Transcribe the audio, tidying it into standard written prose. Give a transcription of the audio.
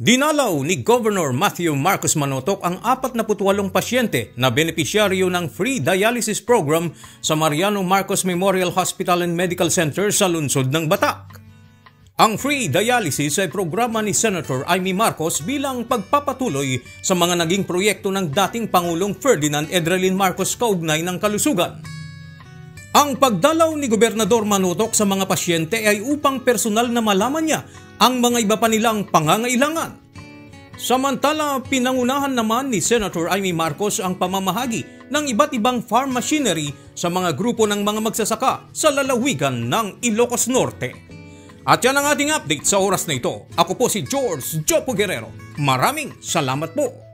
Dinalaw ni Governor Matthew Marcos Manotoc ang 48 pasyente na benepisyaryo ng free dialysis program sa Mariano Marcos Memorial Hospital and Medical Center sa lungsod ng Batak. Ang free dialysis ay programa ni Senator Amy Marcos bilang pagpapatuloy sa mga naging proyekto ng dating Pangulong Ferdinand Edralin Marcos kaugnay ng kalusugan. Ang pagdalaw ni Gobernador Manotoc sa mga pasyente ay upang personal na malaman niya ang mga iba pa nilang pangangailangan. Samantala, pinangunahan naman ni Senator Amy Marcos ang pamamahagi ng iba't ibang farm machinery sa mga grupo ng mga magsasaka sa lalawigan ng Ilocos Norte. At yan ang ating update sa oras na ito. Ako po si George Jopo Guerrero. Maraming salamat po.